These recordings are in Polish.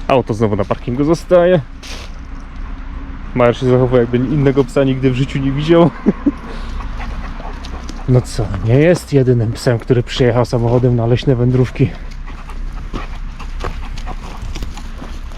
Auto znowu na parkingu zostaje. Major się zachowuje, jakby innego psa nigdy w życiu nie widział. No co, nie jest jedynym psem, który przyjechał samochodem na leśne wędrówki.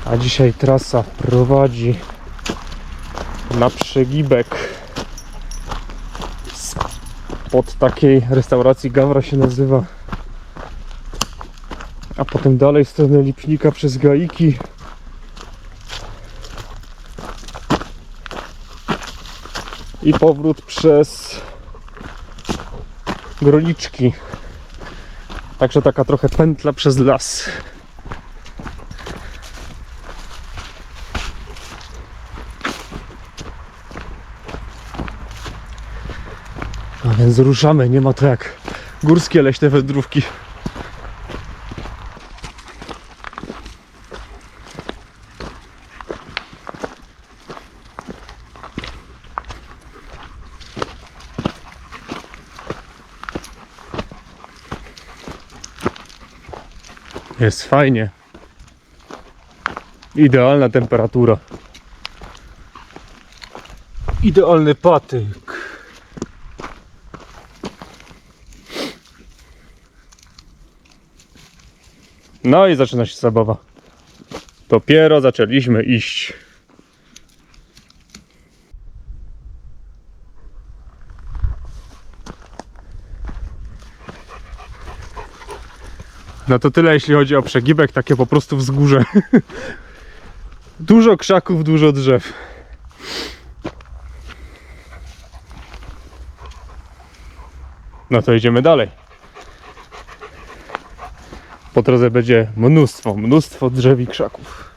A dzisiaj trasa prowadzi na przegibek spod takiej restauracji, Gawra się nazywa, a potem dalej w stronę Lipnika przez Gaiki. I powrót przez Groliczki. Także taka trochę pętla przez las. A więc ruszamy, nie ma to jak górskie leśne wędrówki. Jest fajnie. Idealna temperatura. Idealny patyk. No i zaczyna się zabawa. Dopiero zaczęliśmy iść. No to tyle, jeśli chodzi o przegibek, takie po prostu wzgórze. Dużo krzaków, dużo drzew. No to idziemy dalej. Po drodze będzie mnóstwo drzew i krzaków.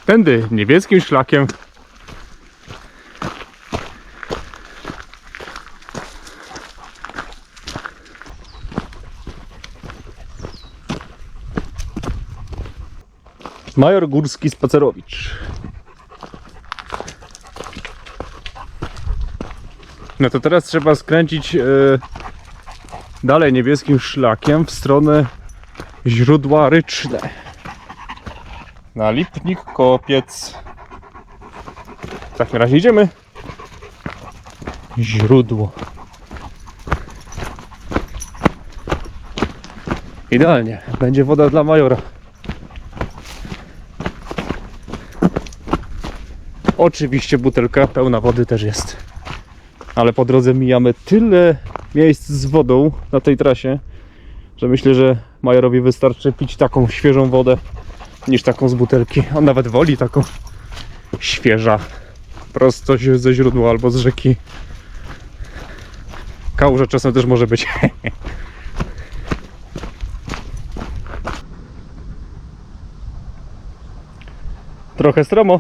Tędy niebieskim szlakiem Major Górski Spacerowicz. No to teraz trzeba skręcić dalej niebieskim szlakiem w stronę źródła Ryczne. Na Lipnik, Kopiec. W takim razie idziemy. Źródło. Idealnie. Będzie woda dla Majora. Oczywiście butelka pełna wody też jest. Ale po drodze mijamy tyle miejsc z wodą na tej trasie, że myślę, że Majorowi wystarczy pić taką świeżą wodę niż taką z butelki. On nawet woli taką świeża, prosto ze źródła albo z rzeki. Kałuża czasem też może być. Trochę stromo.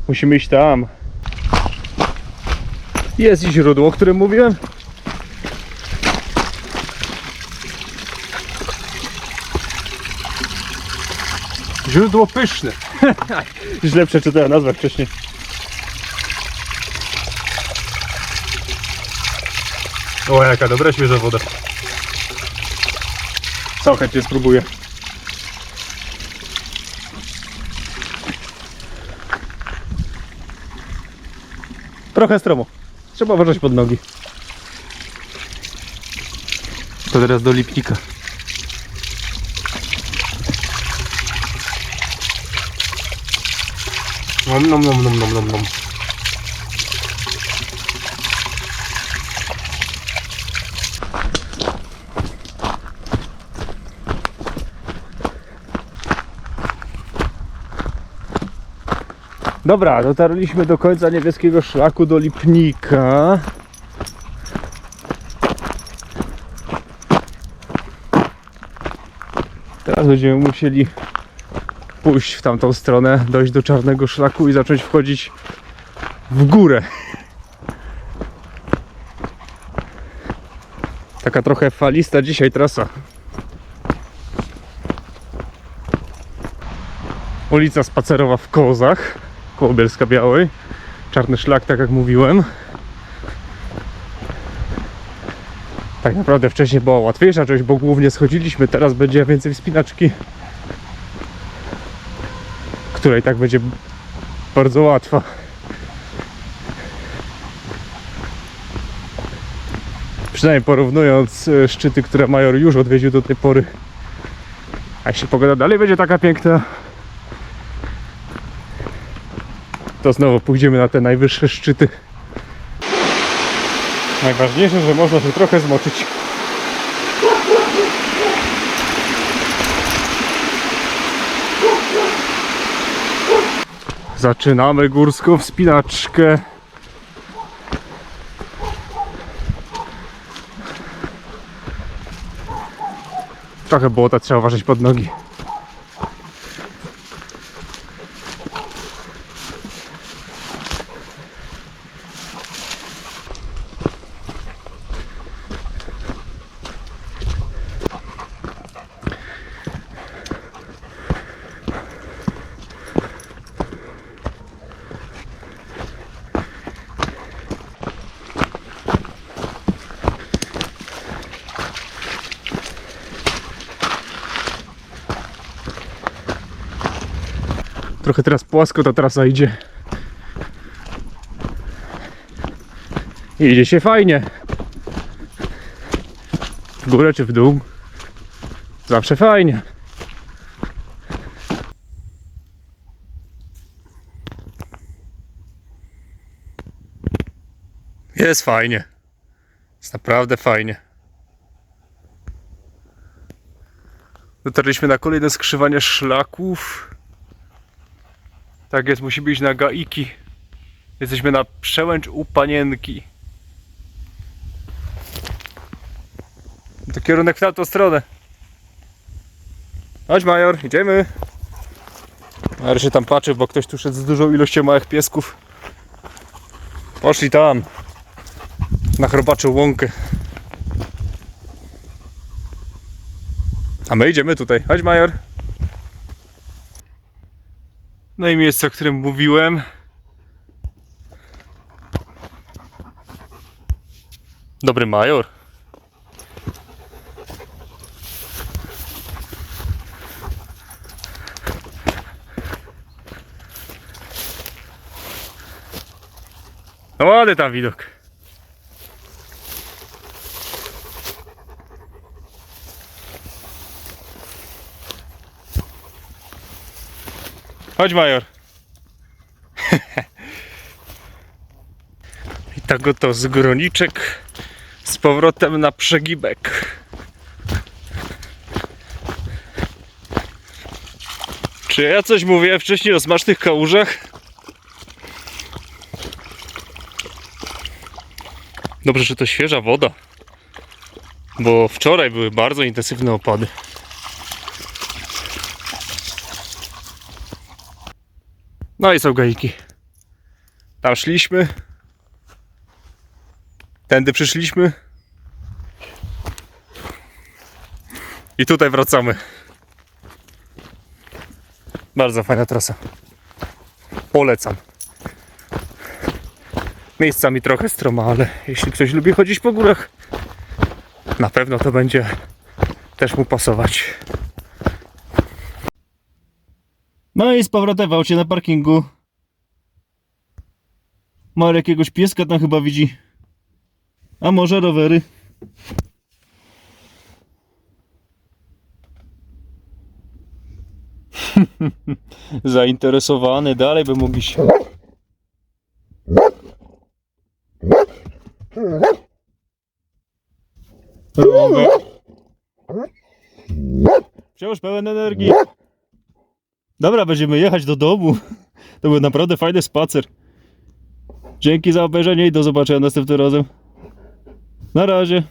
Musimy iść tam. Jest i źródło, o którym mówiłem. Źródło Pyszne. Źle przeczytałem nazwę wcześniej. O, jaka dobra świeża woda. Co, chętnie spróbuję. Trochę stromo. Trzeba uważać pod nogi. To teraz do Lipnika. Nom. Dobra, dotarliśmy do końca niebieskiego szlaku, do Lipnika. Teraz będziemy musieli pójść w tamtą stronę, dojść do czarnego szlaku i zacząć wchodzić w górę. Taka trochę falista dzisiaj trasa. Ulica Spacerowa w Kozach, koło Bielska-Białej. Czarny szlak, tak jak mówiłem. Tak naprawdę wcześniej była łatwiejsza część, bo głównie schodziliśmy. Teraz będzie więcej wspinaczki, która i tak będzie bardzo łatwa. Przynajmniej porównując szczyty, które Major już odwiedził do tej pory. A jeśli pogoda dalej będzie taka piękna, to znowu pójdziemy na te najwyższe szczyty. Najważniejsze, że można się trochę zmoczyć. Zaczynamy górską wspinaczkę. Trochę błota, trzeba uważać pod nogi. Trochę teraz płasko ta trasa idzie. I idzie się fajnie. W górę czy w dół. Zawsze fajnie. Jest fajnie. Jest naprawdę fajnie. Dotarliśmy na kolejne skrzywanie szlaków. Tak jest, musimy iść na Gaiki. Jesteśmy na Przełęcz u Panienki. To kierunek w tamtą stronę. Chodź Major, idziemy. Major się tam patrzy, bo ktoś tu szedł z dużą ilością małych piesków. Poszli tam. Na chrobaczą łąkę. A my idziemy tutaj. Chodź Major. No i miejsce, o którym mówiłem. Dobry Major. No ładny tam widok. Chodź Major. I tak oto z Groniczek z powrotem na Przegibek. Czy ja coś mówiłem wcześniej o smacznych kałużach? Dobrze, że to świeża woda, bo wczoraj były bardzo intensywne opady. No i są Gaiki. Tam szliśmy. Tędy przyszliśmy. I tutaj wracamy. Bardzo fajna trasa. Polecam. Miejscami trochę stroma, ale jeśli ktoś lubi chodzić po górach, na pewno to będzie też mu pasować. No i z powrotem w aucie na parkingu. Ma jakiegoś pieska tam chyba widzi. A może rowery? Zainteresowany, dalej by mógł iść. Rower. Wciąż pełen energii. Dobra, będziemy jechać do domu. To był naprawdę fajny spacer. Dzięki za obejrzenie i do zobaczenia następnym razem. Na razie.